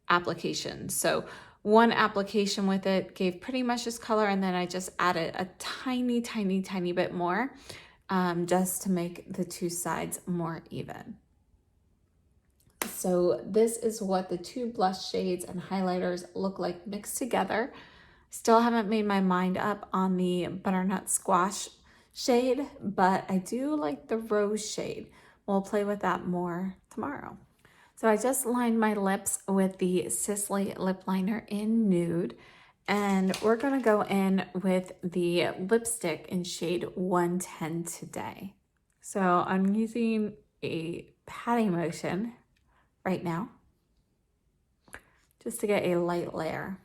application. So one application with it gave pretty much this color, and then I just added a tiny, tiny, tiny bit more just to make the two sides more even. So this is what the two blush shades and highlighters look like mixed together. Still haven't made my mind up on the butternut squash shade, but I do like the rose shade. We'll play with that more tomorrow. So I just lined my lips with the Sisley lip liner in nude, and we're gonna go in with the lipstick in shade 110 today. So I'm using a patting motion right now, just to get a light layer.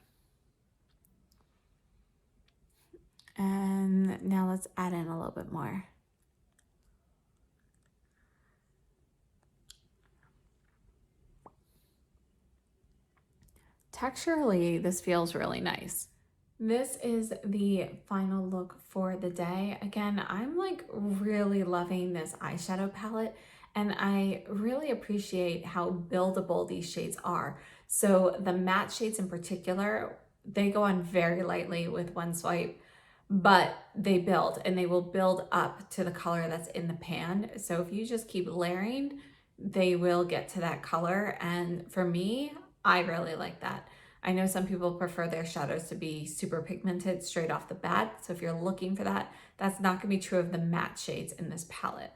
And now let's add in a little bit more. Texturally, this feels really nice. This is the final look for the day. Again, I'm like really loving this eyeshadow palette, and I really appreciate how buildable these shades are. So the matte shades in particular, they go on very lightly with one swipe, but they build, and they will build up to the color that's in the pan. So if you just keep layering, they will get to that color. And for me, I really like that. I know some people prefer their shadows to be super pigmented straight off the bat. So if you're looking for that, that's not gonna be true of the matte shades in this palette.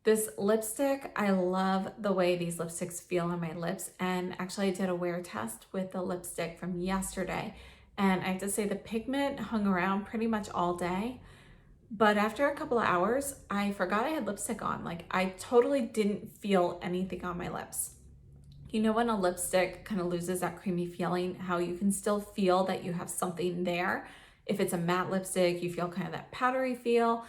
This lipstick, I love the way these lipsticks feel on my lips. And actually I did a wear test with the lipstick from yesterday. And I have to say the pigment hung around pretty much all day. But after a couple of hours, I forgot I had lipstick on. Like I totally didn't feel anything on my lips. You know when a lipstick kind of loses that creamy feeling, how you can still feel that you have something there? If it's a matte lipstick, you feel kind of that powdery feel.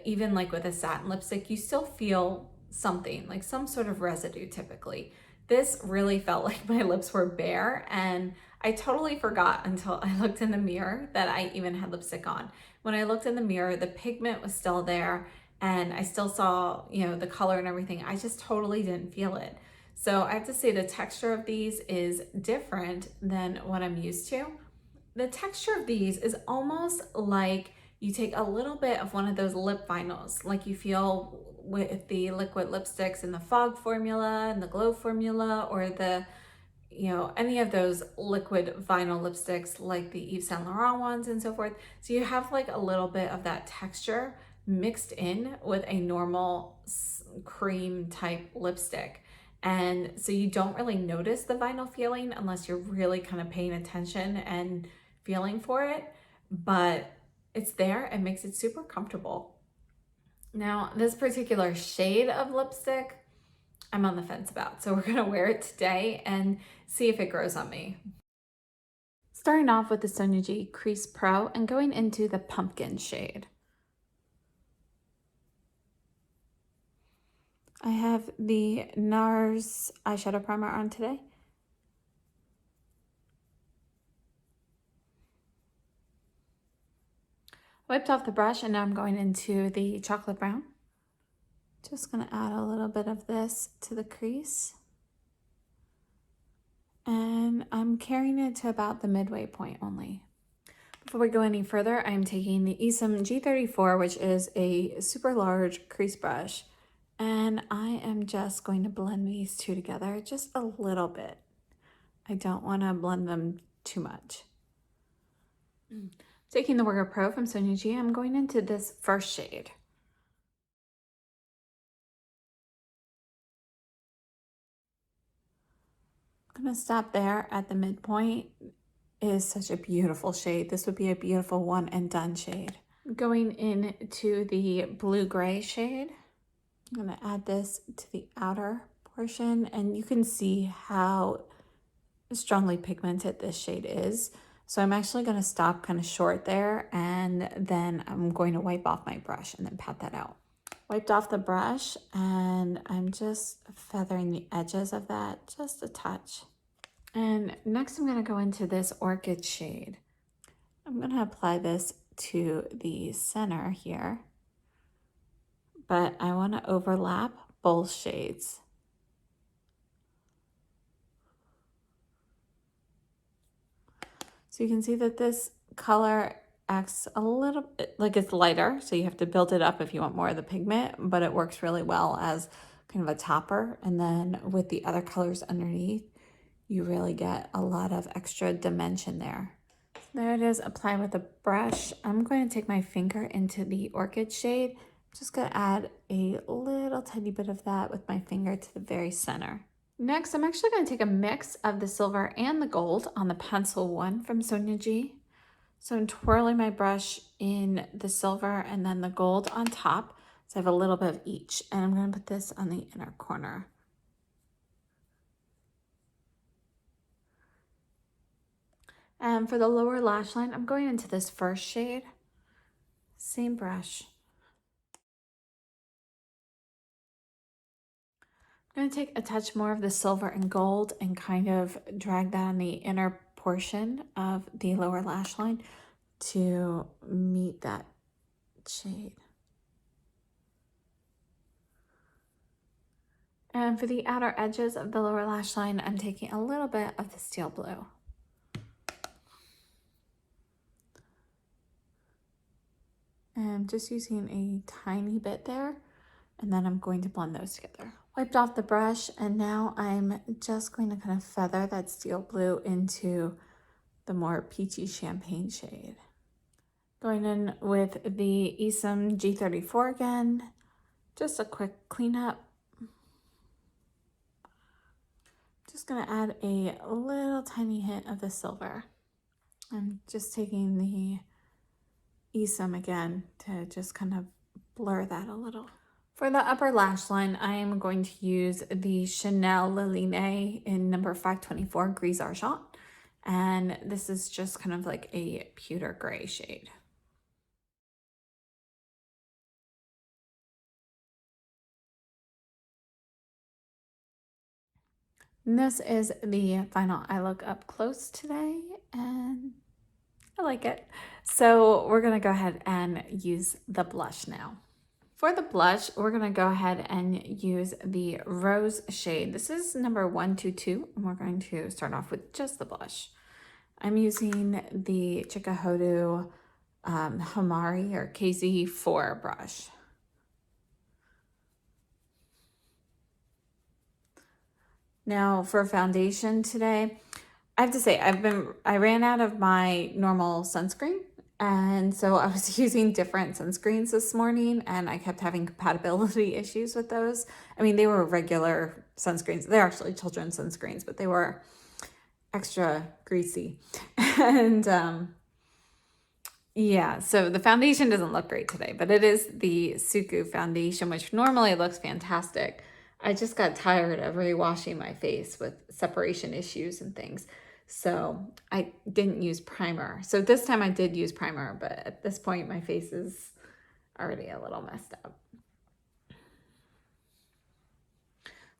Even like with a satin lipstick, you still feel something, like some sort of residue typically. This really felt like my lips were bare, and I totally forgot until I looked in the mirror that I even had lipstick on. When I looked in the mirror, the pigment was still there, and I still saw, you know, the color and everything. I just totally didn't feel it. So I have to say the texture of these is different than what I'm used to. The texture of these is almost like you take a little bit of one of those lip vinyls, like you feel with the liquid lipsticks in the Fog formula and the Glow formula, or the, you know, any of those liquid vinyl lipsticks like the Yves Saint Laurent ones and so forth. So you have like a little bit of that texture mixed in with a normal cream type lipstick. And so you don't really notice the vinyl feeling unless you're really kind of paying attention and feeling for it, but it's there and makes it super comfortable. Now, this particular shade of lipstick, I'm on the fence about. So we're gonna wear it today and see if it grows on me. Starting off with the Sonia G Crease Pro and going into the pumpkin shade. I have the NARS eyeshadow primer on today. Wiped off the brush, and now I'm going into the chocolate brown. Just gonna add a little bit of this to the crease. And I'm carrying it to about the midway point only. Before we go any further, I'm taking the Esom G34, which is a super large crease brush, and I am just going to blend these two together just a little bit. I don't want to blend them too much. Taking the Worker Pro from Sonia G, I'm going into this first shade. I'm going to stop there at the midpoint. It is such a beautiful shade. This would be a beautiful one and done shade. Going into the blue gray shade. I'm going to add this to the outer portion, and you can see how strongly pigmented this shade is. So I'm actually going to stop kind of short there, and then I'm going to wipe off my brush and then pat that out. Wiped off the brush, and I'm just feathering the edges of that just a touch. And next I'm going to go into this orchid shade. I'm going to apply this to the center here, but I want to overlap both shades. So you can see that this color acts a little bit like it's lighter, so you have to build it up if you want more of the pigment, but it works really well as kind of a topper. And then with the other colors underneath, you really get a lot of extra dimension there. There it is, apply with a brush. I'm going to take my finger into the orchid shade. I'm just going to add a little tiny bit of that with my finger to the very center. Next, I'm actually going to take a mix of the silver and the gold on the pencil one from Sonia G. So I'm twirling my brush in the silver and then the gold on top. So I have a little bit of each, and I'm going to put this on the inner corner. And for the lower lash line, I'm going into this first shade, same brush. I'm going to take a touch more of the silver and gold and kind of drag that on the inner portion of the lower lash line to meet that shade. And for the outer edges of the lower lash line, I'm taking a little bit of the steel blue. And just using a tiny bit there, and then I'm going to blend those together. Wiped off the brush, and now I'm just going to kind of feather that steel blue into the more peachy champagne shade. Going in with the Esom G34 again, just a quick cleanup. Just gonna add a little tiny hint of the silver. I'm just taking the Esom again to just kind of blur that a little. For the upper lash line, I am going to use the Chanel Liline in number 524 Gris Argent. And this is just kind of like a pewter gray shade. And this is the final eye look up close today, and I like it. So we're gonna go ahead and use the blush now. For the blush, we're gonna go ahead and use the Rose shade. This is number 122, and we're going to start off with just the blush. I'm using the SUQQU Hamari or KZ4 brush. Now for foundation today, I have to say I ran out of my normal sunscreen, and so I was using different sunscreens this morning, and I kept having compatibility issues with those. I mean, they were regular sunscreens. They're actually children's sunscreens, but they were extra greasy. And yeah, so the foundation doesn't look great today, but it is the SUQQU foundation, which normally looks fantastic. I just got tired of rewashing my face with separation issues and things. So I didn't use primer. So this time I did use primer, but at this point my face is already a little messed up.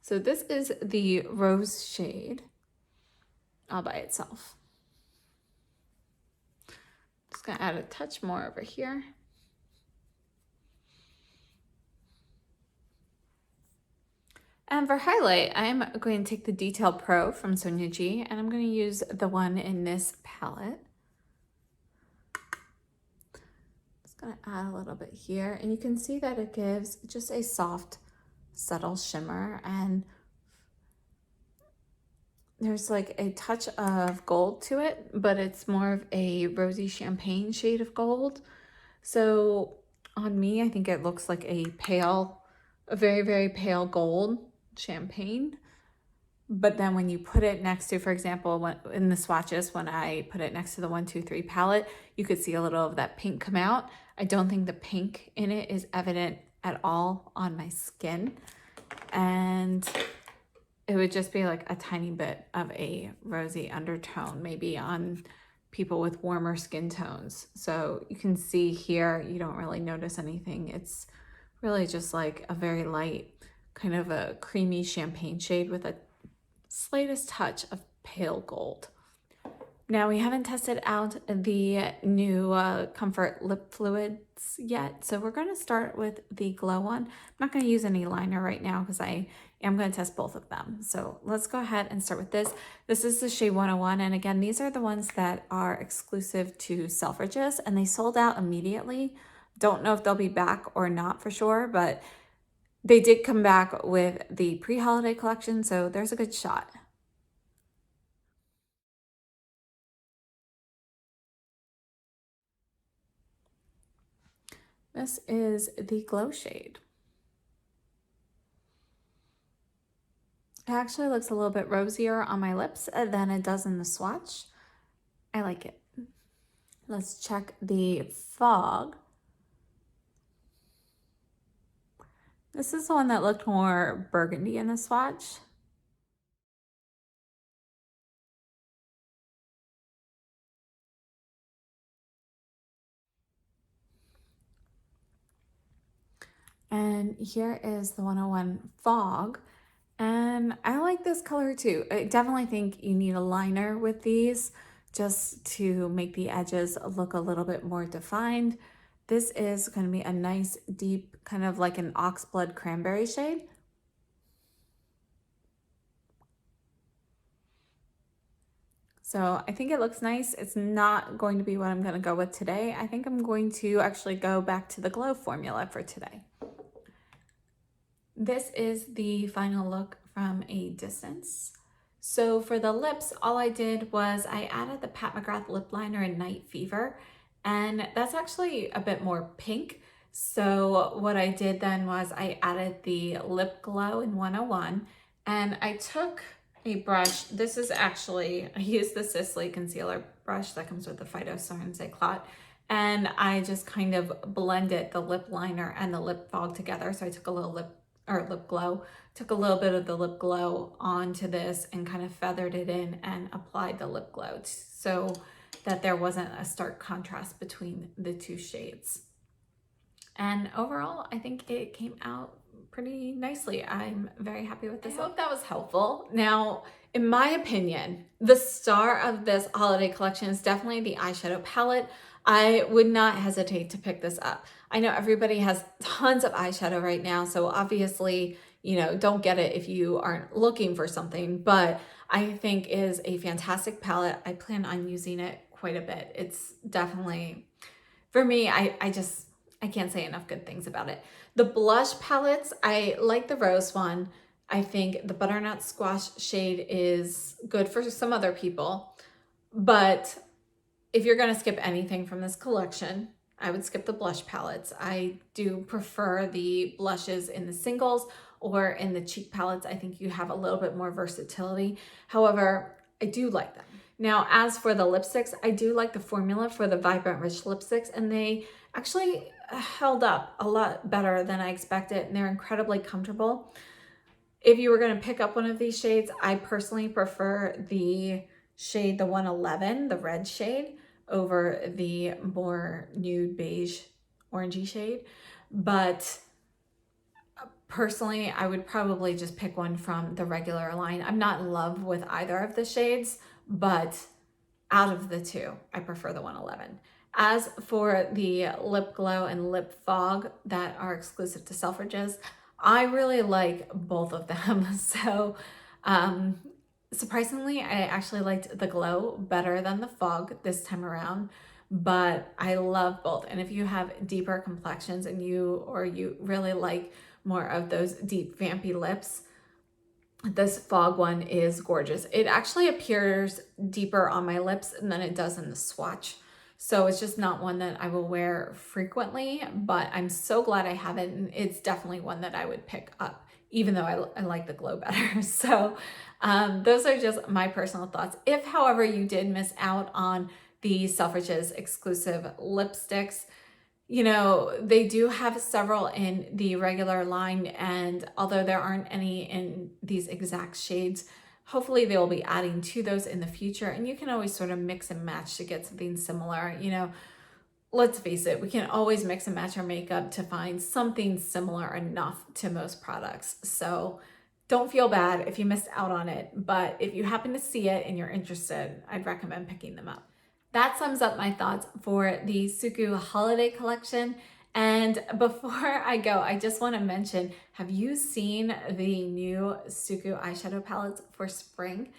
So this is the Rose shade all by itself. Just gonna add a touch more over here. And for highlight, I'm going to take the Detail Pro from Sonia G, and I'm going to use the one in this palette. Just going to add a little bit here, and you can see that it gives just a soft, subtle shimmer, and there's like a touch of gold to it, but it's more of a rosy champagne shade of gold. So on me, I think it looks like a very, very pale gold champagne. But then when you put it next to, for example, in the swatches, when I put it next to the 123 palette, you could see a little of that pink come out. I don't think the pink in it is evident at all on my skin. And it would just be like a tiny bit of a rosy undertone, maybe on people with warmer skin tones. So you can see here, you don't really notice anything. It's really just like a very light, kind of a creamy champagne shade with a slightest touch of pale gold. Now, we haven't tested out the new Comfort lip fluids yet, so we're going to start with the glow one. I'm not going to use any liner right now because I am going to test both of them. So let's go ahead and start with this. This is the shade 101, and again, these are the ones that are exclusive to Selfridges, and they sold out immediately. Don't know if they'll be back or not for sure, but they did come back with the pre-holiday collection, so there's a good shot. This is the glow shade. It actually looks a little bit rosier on my lips than it does in the swatch. I like it. Let's check the fog. This is the one that looked more burgundy in the swatch. And here is the 101 Fog. And I like this color too. I definitely think you need a liner with these just to make the edges look a little bit more defined. This is going to be a nice deep, kind of like an oxblood cranberry shade. So I think it looks nice. It's not going to be what I'm going to go with today. I think I'm going to actually go back to the glow formula for today. This is the final look from a distance. So for the lips, all I did was I added the Pat McGrath lip liner in Night Fever, and that's actually a bit more pink. So what I did then was I added the lip glow in 101, and I took a brush. This is actually, I used the Sisley concealer brush that comes with the Phytoceramic clot, and I just kind of blended the lip liner and the lip fog together. So I took a little lip glow, took a little bit of the lip glow onto this and kind of feathered it in and applied the lip glow so that there wasn't a stark contrast between the two shades. And overall, I think it came out pretty nicely. I'm very happy with this. I hope that was helpful. Now, in my opinion, the star of this holiday collection is definitely the eyeshadow palette. I would not hesitate to pick this up. I know everybody has tons of eyeshadow right now, so obviously, you know, don't get it if you aren't looking for something, but I think it is a fantastic palette. I plan on using it quite a bit. It's definitely, for me, I can't say enough good things about it. The blush palettes, I like the rose one. I think the butternut squash shade is good for some other people, but if you're going to skip anything from this collection, I would skip the blush palettes. I do prefer the blushes in the singles or in the cheek palettes. I think you have a little bit more versatility. However, I do like them. Now, as for the lipsticks, I do like the formula for the Vibrant Rich lipsticks, and they actually held up a lot better than I expected, and they're incredibly comfortable. If you were going to pick up one of these shades, I personally prefer the shade, the 111, the red shade, over the more nude beige orangey shade. But personally, I would probably just pick one from the regular line. I'm not in love with either of the shades, but out of the two, I prefer the 111. As for the lip glow and lip fog that are exclusive to Selfridges, I really like both of them. So surprisingly, I actually liked the glow better than the fog this time around, but I love both. And if you have deeper complexions and you really like more of those deep vampy lips, this fog one is gorgeous. It actually appears deeper on my lips than it does in the swatch. So it's just not one that I will wear frequently, but I'm so glad I have it. And it's definitely one that I would pick up, even though I like the glow better. So those are just my personal thoughts. If, however, you did miss out on the Selfridges exclusive lipsticks, You know, they do have several in the regular line, and although there aren't any in these exact shades, hopefully they will be adding to those in the future, and you can always sort of mix and match to get something similar. You know, let's face it, we can always mix and match our makeup to find something similar enough to most products. So don't feel bad if you missed out on it, but if you happen to see it and you're interested, I'd recommend picking them up. That sums up my thoughts for the SUQQU holiday collection. And before I go, I just want to mention, have you seen the new SUQQU eyeshadow palettes for spring?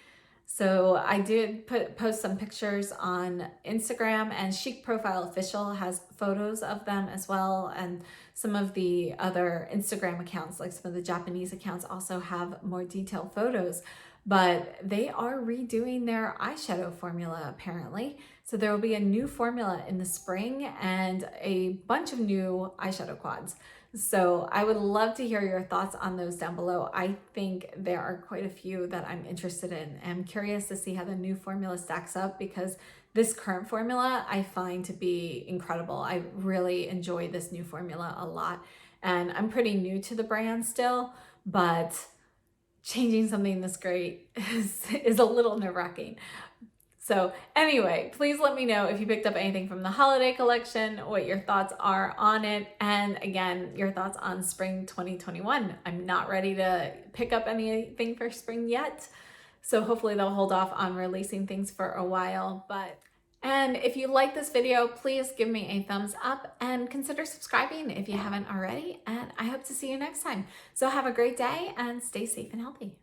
So I did post some pictures on Instagram, and Chic Profile Official has photos of them as well. And some of the other Instagram accounts, like some of the Japanese accounts, also have more detailed photos. But they are redoing their eyeshadow formula apparently. So there will be a new formula in the spring and a bunch of new eyeshadow quads. So I would love to hear your thoughts on those down below. I think there are quite a few that I'm interested in. I'm curious to see how the new formula stacks up, because this current formula I find to be incredible. I really enjoy this new formula a lot. And I'm pretty new to the brand still, but changing something this great is a little nerve-wracking. So anyway, please let me know if you picked up anything from the holiday collection, what your thoughts are on it, and again, your thoughts on spring 2021. I'm not ready to pick up anything for spring yet, so hopefully they'll hold off on releasing things for a while. And if you like this video, please give me a thumbs up and consider subscribing if you haven't already, and I hope to see you next time. So have a great day and stay safe and healthy.